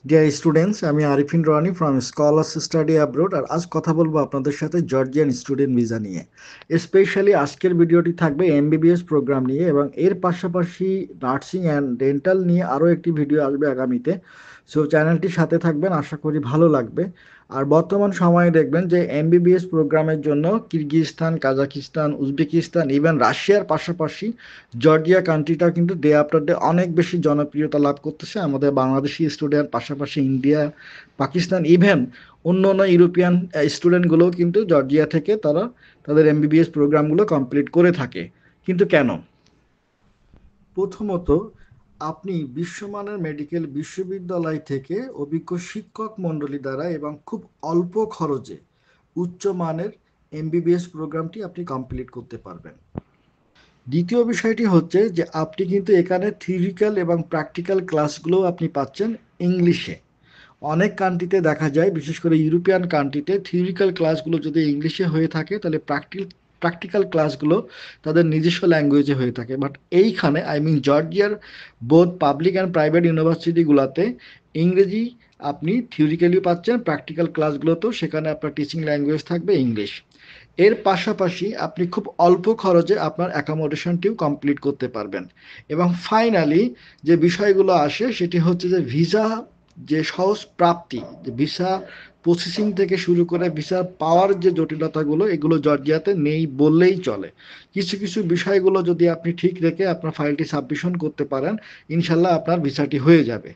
Deer students, আমি Arifin Rony from scholars study abroad. আর আজ কথা বলবো আপনাদের সাথে জর্জিয়ান স্টুডেন্ট ভিসা নিয়ে। স্পেশালি আজকের ভিডিওটি থাকবে এমবিবিএস প্রোগ্রাম নিয়ে, এবং এর পাশাপাশি নার্সিং অ্যান্ড ডেন্টাল নিয়ে আরও একটি ভিডিও আসবে আগামীতে। সো চ্যানেলটির সাথে থাকবেন, আশা করি ভালো লাগবে। আর বর্তমান সময়ে দেখবেন যে এমবিবিএস প্রোগ্রামের জন্য কিরগিজস্তান, কাজাকিস্তান, উজবেকিস্তান, ইভেন রাশিয়ার পাশাপাশি জর্জিয়া কান্ট্রিটাও কিন্তু ডে আফটার ডে অনেক বেশি জনপ্রিয়তা লাভ করতেছে। আমাদের বাংলাদেশি স্টুডেন্ট পাশাপাশি ইন্ডিয়া, পাকিস্তান, ইভেন অন্য অন্য ইউরোপিয়ান স্টুডেন্টগুলোও কিন্তু জর্জিয়া থেকে তারা তাদের এমবিবিএস প্রোগ্রামগুলো কমপ্লিট করে থাকে। কিন্তু কেন? প্রথমত, আপনি বিশ্বমানের মেডিকেল বিশ্ববিদ্যালয় থেকে অভিজ্ঞ শিক্ষক মণ্ডলী দ্বারা এবং খুব অল্প খরচে উচ্চমানের এমবিবিএস প্রোগ্রামটি আপনি কমপ্লিট করতে পারবেন। দ্বিতীয় বিষয়টি হচ্ছে যে আপনি কিন্তু এখানে থিওরিক্যাল এবং প্র্যাকটিক্যাল ক্লাসগুলো আপনি পাচ্ছেন ইংলিশে। অনেক কান্ট্রিতে দেখা যায়, বিশেষ করে ইউরোপিয়ান কান্ট্রিতে, থিওরিক্যাল ক্লাসগুলো যদি ইংলিশে হয়ে থাকে তাহলে প্র্যাকটিক্যাল ক্লাসগুলো তাদের নিজস্ব ল্যাঙ্গুয়েজে হয়ে থাকে। বাট এইখানে জর্জিয়ার বোথ পাবলিক অ্যান্ড প্রাইভেট ইউনিভার্সিটিগুলোতে ইংরেজি আপনি থিওরিক্যালি পাচ্ছেন, প্র্যাকটিক্যাল ক্লাসগুলোতেও সেখানে আপনার টিচিং ল্যাঙ্গুয়েজ থাকবে ইংলিশ। এর পাশাপাশি আপনি খুব অল্প খরচে আপনার অ্যাকোমোডেশনটিও কমপ্লিট করতে পারবেন। এবং ফাইনালি যে বিষয়গুলো আসে সেটি হচ্ছে যে ভিসা, যে সহজ প্রাপ্তি, যে ভিসা প্রসেসিং থেকে শুরু করে ভিসা পাওয়ার যে জটিলতাগুলো, এগুলো জর্জিয়াতে নেই বললেই চলে। কিছু কিছু বিষয়গুলো যদি আপনি ঠিক রেখে আপনার ফাইলটি সাবমিশন করতে পারেন, ইনশাল্লাহ আপনার ভিসাটি হয়ে যাবে।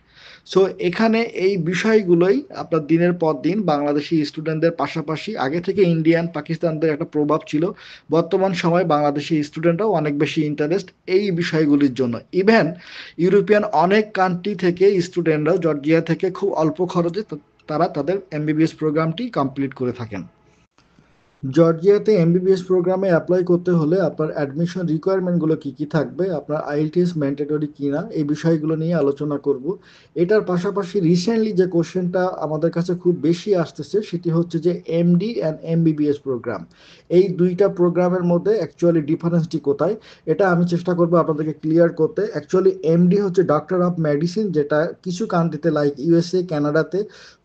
সো এখানে এই বিষয়গুলোই আপনার দিনের পর দিন বাংলাদেশি স্টুডেন্টদের পাশাপাশি আগে থেকে ইন্ডিয়ান, পাকিস্তানদের একটা প্রভাব ছিল, বর্তমান সময়ে বাংলাদেশি স্টুডেন্টরাও অনেক বেশি ইন্টারেস্ট এই বিষয়গুলির জন্য। ইভেন ইউরোপিয়ান অনেক কান্ট্রি থেকে স্টুডেন্টরাও জর্জিয়া থেকে খুব অল্প খরচে তারা তাদের এমবিবিএস প্রোগ্রামটি কমপ্লিট করে থাকেন। জর্জিয়াতে এমবিবিএস প্রোগ্রামে অ্যাপ্লাই করতে হলে আপনার অ্যাডমিশন রিকোয়ারমেন্টগুলো কী কী থাকবে, আপনার আইএলটিএস ম্যান্ডেটরি কিনা, এই বিষয়গুলো নিয়ে আলোচনা করব। এটার পাশাপাশি রিসেন্টলি যে কোশ্চেনটা আমাদের কাছে খুব বেশি আসতেছে সেটি হচ্ছে যে এমডি অ্যান্ড এমবিবিএস প্রোগ্রাম, এই দুইটা প্রোগ্রামের মধ্যে অ্যাকচুয়ালি ডিফারেন্সটি কোথায়, এটা আমি চেষ্টা করবো আপনাদেরকে ক্লিয়ার করতে। অ্যাকচুয়ালি এমডি হচ্ছে ডক্টর অফ মেডিসিন, যেটা কিছু কান্ট্রিতে লাইক ইউএসএ, কানাডাতে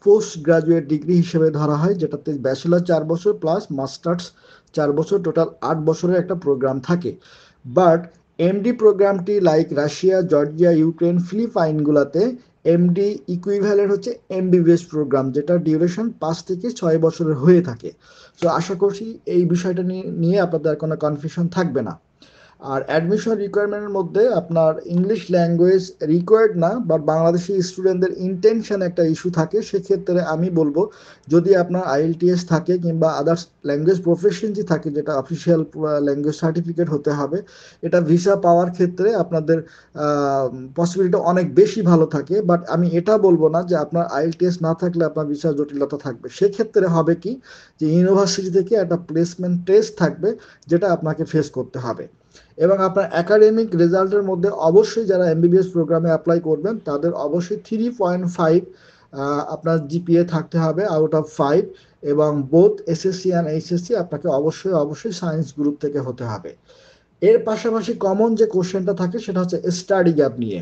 পোস্ট গ্রাজুয়েট ডিগ্রি হিসেবে ধরা হয়, যেটাতে ব্যাচেলার 4 বছর প্লাস মাস্টার্স 4 বছর, টোটাল 8 বছরের একটা প্রোগ্রাম থাকে। বাট এমডি প্রোগ্রামটি লাইক রাশিয়া, জর্জিয়া, ইউক্রেন, ফিলিপাইনগুলোতে এমডি ইকুইভ্যালেন্ট হচ্ছে এমবিবিএস প্রোগ্রাম, যেটা ডিউরেশন 5 থেকে 6 বছরের হয়ে থাকে। সো আশা করছি এই বিষয়টা নিয়ে আপনাদের কোনো কনফিউশন থাকবে না। আর অ্যাডমিশন রিকোয়ারমেন্টের মধ্যে আপনার ইংলিশ ল্যাঙ্গুয়েজ রিকোয়ার্ড না, বাট বাংলাদেশি স্টুডেন্টদের ইন্টেনশন একটা ইস্যু থাকে, সেক্ষেত্রে আমি বলবো যদি আপনার আইএলটিএস থাকে কিংবা আদার্স ল্যাঙ্গুয়েজ প্রফেশনসি থাকে, যেটা অফিসিয়াল ল্যাঙ্গুয়েজ সার্টিফিকেট হতে হবে, এটা ভিসা পাওয়ার ক্ষেত্রে আপনাদের পসিবিলিটি অনেক বেশি ভালো থাকে। বাট আমি এটা বলবো না যে আপনার আইএলটিএস না থাকলে আপনার ভিসা জটিলতা থাকবে। সেক্ষেত্রে হবে কি, যে ইউনিভার্সিটি থেকে একটা প্লেসমেন্ট টেস্ট থাকবে, যেটা আপনাকে ফেস করতে হবে। এবং আপনার একাডেমিক রেজাল্টের মধ্যে অবশ্যই যারা এমবিবিএস প্রোগ্রামে অ্যাপ্লাই করবেন তাদের অবশ্যই 3.5 আপনার জিপিএ থাকতে হবে আউট অফ 5। এবং বোথ এসএসসি অ্যান্ড এইচএসসি আপনাকে অবশ্যই অবশ্যই সায়েন্স গ্রুপ থেকে হতে হবে। এর পাশাপাশি কমন যে কোশ্চেনটা থাকে সেটা হচ্ছে স্টাডি গ্যাপ নিয়ে।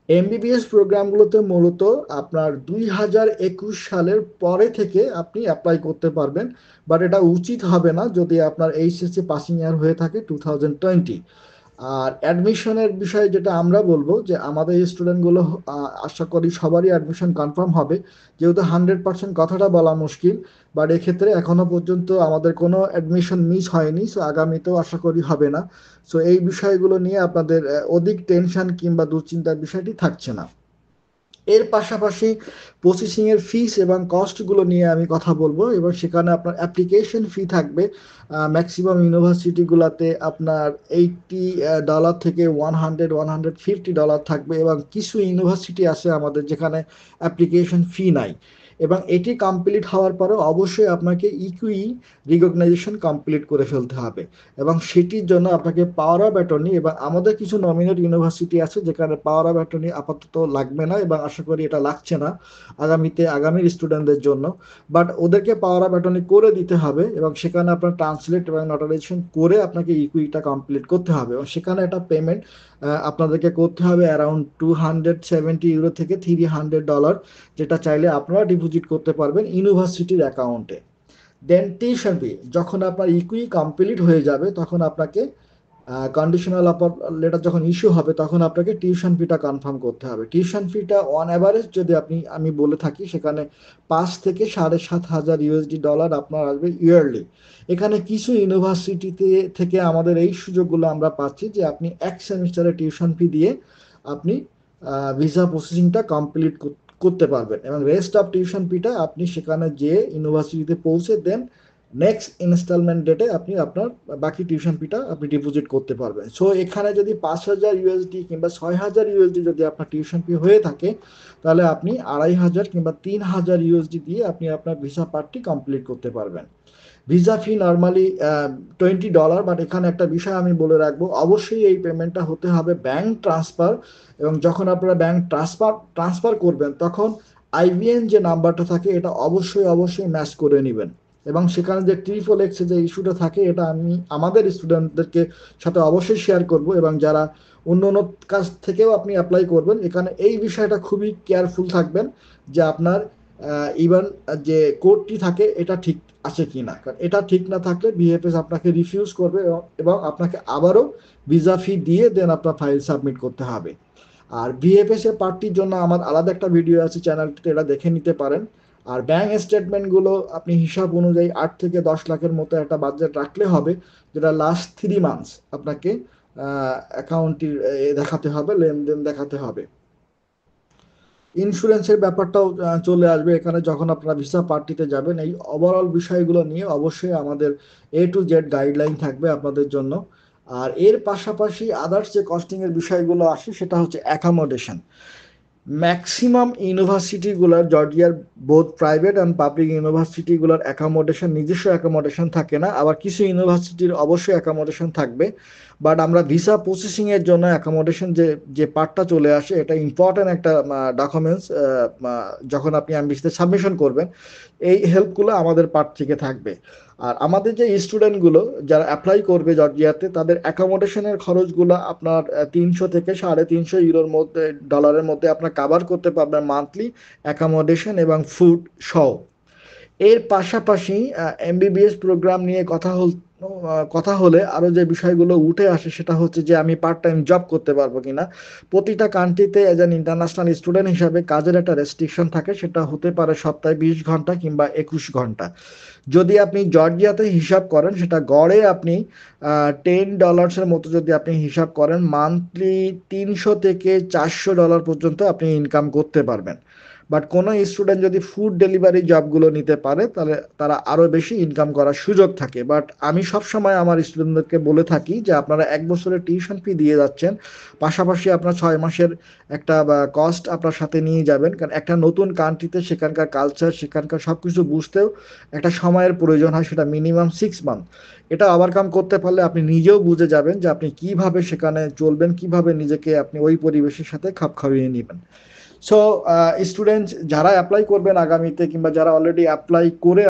এমবিবিএস প্রোগ্রামগুলোতে মূলত আপনার 2021 সালের পরে থেকে আপনি অ্যাপ্লাই করতে পারবেন, বাট এটা উচিত হবে না যদি আপনার এইচএসসি পাসিং ইয়ার হয়ে থাকে 2020। আর অ্যাডমিশনের বিষয়ে যেটা আমরা বলবো যে আমাদের স্টুডেন্টগুলো, আশা করি সবারই অ্যাডমিশন কনফার্ম হবে, যেহেতু 100% কথাটা বলা মুশকিল, বাট এক্ষেত্রে এখনো পর্যন্ত আমাদের কোনো অ্যাডমিশন মিস হয়নি, সো আগামীতেও আশা করি হবে না। সো এই বিষয়গুলো নিয়ে আপনাদের অধিক টেনশন কিংবা দুশ্চিন্তার বিষয়টি থাকছে না। এর পাশাপাশি প্রসেসিংয়ের ফিস এবং কস্টগুলো নিয়ে আমি কথা বলবো, এবং সেখানে আপনার অ্যাপ্লিকেশন ফি থাকবে ম্যাক্সিমাম ইউনিভার্সিটিগুলোতে আপনার $80 থেকে $150 থাকবে, এবং কিছু ইউনিভার্সিটি আছে আমাদের যেখানে অ্যাপ্লিকেশন ফি নাই। এবং এটি কমপ্লিট হওয়ার পরে অবশ্যই আপনাকে ইকুই রিকগনাইজেশন কমপ্লিট করে ফেলতে হবে, এবং সেটির জন্য আপনাকে পাওয়ার অফ অ্যাটর্নি, এবং আমাদের কিছু নমিনেট ইউনিভার্সিটি আছে যেখানে পাওয়ার অফ অ্যাটর্নি আপাতত লাগবে না, এবং আশা করি এটা লাগছে না আগামীর স্টুডেন্টদের জন্য। বাট ওদেরকে পাওয়ার অফ অ্যাটর্নি করে দিতে হবে, এবং সেখানে আপনার ট্রান্সলেট এবং নোটারাইজেশন করে আপনাকে ইকুইটা কমপ্লিট করতে হবে, এবং সেখানে একটা পেমেন্ট আপনাদেরকে করতে হবে অ্যারাউন্ড €270 থেকে $300, যেটা চাইলে আপনারা ডিপোজিট করতে পারবেন ইউনিভার্সিটির অ্যাকাউন্টে। দেন টিউশন ফি যখন আপনার ইকুই কমপ্লিট হয়ে যাবে তখন আপনাকে কন্ডিশনাল অফার লেটার যখন ইস্যু হবে তখন আপনাকে টিউশন ফিটা কনফার্ম করতে হবে। টিউশন ফিটা অন অ্যাভারেজ যদি আমি বলে থাকি সেখানে 5 থেকে $7,500 আপনার আসবে ইয়ারলি। এখানে কিছু ইউনিভার্সিটিতে থেকে আমাদের এই সুযোগগুলো আমরা পাচ্ছি যে আপনি এক সেমিস্টারে টিউশন ফি দিয়ে আপনি ভিসা প্রসেসিংটা কমপ্লিট করতে পারবেন এবং রেস্ট অফ টিউশন ফিটা আপনি সেখানে যে ইউনিভার্সিটিতে পৌঁছে দেন নেক্সট ইনস্টলমেন্ট ডেটে আপনি আপনার বাকি টিউশন ফিটা আপনি ডিপোজিট করতে পারবেন। সো এখানে যদি $5,000 কিংবা $6,000 যদি আপনার টিউশন ফি হয়ে থাকে তাহলে আপনি $2,500 কিংবা $3,000 দিয়ে আপনি আপনার ভিসা পার্টটি কমপ্লিট করতে পারবেন। ভিসা ফি নর্মালি $20, বাট এখানে একটা বিষয় আমি বলে রাখবো, অবশ্যই এই পেমেন্টটা হতে হবে ব্যাংক ট্রান্সফার এবং যখন আপনারা ব্যাংক ট্রান্সফার করবেন তখন আইবিএন যে নাম্বারটা থাকে এটা অবশ্যই ম্যাচ করে নেবেন এবং সেখানে যে XXX যে ইস্যুটা থাকে এটা আমি আমাদের স্টুডেন্টদেরকে সাথে অবশ্যই শেয়ার করব এবং যারা অন্য অন্য কাজ থেকেও আপনি অ্যাপ্লাই করবেন এখানে এই বিষয়টা খুবই কেয়ারফুল থাকবেন যে আপনার ইভেন যে কোডটি থাকে এটা ঠিক আছে কিনা, কারণ এটা ঠিক না থাকলে বিএফএস আপনাকে রিফিউজ করবে এবং আপনাকে আবারও ভিসা ফি দিয়ে দেন আপনার ফাইল সাবমিট করতে হবে। আর বিএফএস এর পার্টির জন্য আমার আলাদা একটা ভিডিও আছে চ্যানেলটিতে, এটা দেখে নিতে পারেন। আর ব্যাংক স্টেটমেন্টগুলো আপনি হিসাব অনুযায়ী 8 থেকে 10 লাখের মতো একটা বাজেট রাখলে হবে, যেটা লাস্ট 3 মান্থস আপনাকে অ্যাকাউন্টটি দেখাতে হবে, লেনদেন দেখাতে হবে। ইন্স্যুরেন্সের ব্যাপারটাও চলে আসবে এখানে যখন আপনারা ভিসা পার্টিতে যাবেন। এই ওভারঅল বিষয়গুলো নিয়ে অবশ্যই আমাদের A to Z গাইডলাইন থাকবে আপনাদের জন্য। আর এর পাশাপাশি আদার্স যে কস্টিংয়ের বিষয়গুলো আসে সেটা হচ্ছে অ্যাকোমোডেশন। ম্যাক্সিমাম ইউনিভার্সিটিগুলোর জর্জিয়ার বোথ প্রাইভেট অ্যান্ড পাবলিক ইউনিভার্সিটিগুলোর অ্যাকোমোডেশন নিজস্ব অ্যাকোমোডেশন থাকে না, আবার কিছু ইউনিভার্সিটির অবশ্যই অ্যাকোমোডেশন থাকবে। বাট আমরা ভিসা প্রসেসিংয়ের জন্য অ্যাকোমোডেশন যে পার্টটা চলে আসে এটা ইম্পর্ট্যান্ট একটা ডকুমেন্টস। যখন আপনি অ্যাম্বাসিতে সাবমিশন করবেন এই হেল্পগুলো আমাদের পার্ট থেকে থাকবে। আর আমাদের যে স্টুডেন্টগুলো যারা অ্যাপ্লাই করবে জর্জিয়াতে তাদের অ্যাকোমোডেশনের খরচগুলো আপনার 300 থেকে €350 মধ্যে ডলারের মধ্যে আপনার কাভার করতে পারবেন মান্থলি অ্যাকোমোডেশন এবং ফুড সহ। এর পাশাপাশি এমবিবিএস প্রোগ্রাম নিয়ে কথা হলে আরো যে বিষয়গুলো উঠে আসে সেটা হচ্ছে যে আমি পার্ট টাইম জব করতে পারবো কিনা। প্রতিটা কান্ট্রিতে এজ অ্যান ইন্টারন্যাশনাল স্টুডেন্ট হিসাবে কাজের একটা রেস্ট্রিকশন থাকে, সেটা হতে পারে সপ্তাহে 20 ঘন্টা কিংবা 21 ঘন্টা। যদি আপনি জর্জিয়াতে হিসাব করেন সেটা গড়ে আপনি $10 মতো যদি আপনি হিসাব করেন মান্থলি $300 থেকে $400 পর্যন্ত আপনি ইনকাম করতে পারবেন। বাট কোনো স্টুডেন্ট যদি ফুড ডেলিভারি জবগুলো নিতে পারে তাহলে তারা আরও বেশি ইনকাম করার সুযোগ থাকে। বাট আমি সবসময় আমার স্টুডেন্টদেরকে বলে থাকি যে আপনারা 1 বছরের টিউশন ফি দিয়ে যাচ্ছেন, পাশাপাশি আপনার 6 মাসের একটা কস্ট আপনার সাথে নিয়ে যাবেন, কারণ একটা নতুন কান্ট্রিতে সেখানকার কালচার সেখানকার সব কিছু বুঝতেও একটা সময়ের প্রয়োজন হয়, সেটা মিনিমাম 6 মান্থ। এটা ওভারকাম করতে পারলে আপনি নিজেও বুঝে যাবেন যে আপনি কিভাবে সেখানে চলবেন, কিভাবে নিজেকে আপনি ওই পরিবেশের সাথে খাপ খাইয়ে নেবেন। সো স্টুডেন্ট যারা অ্যাপ্লাই করবেন আগামীতে কিংবা যারা অলরেডি অ্যাপ্লাই করে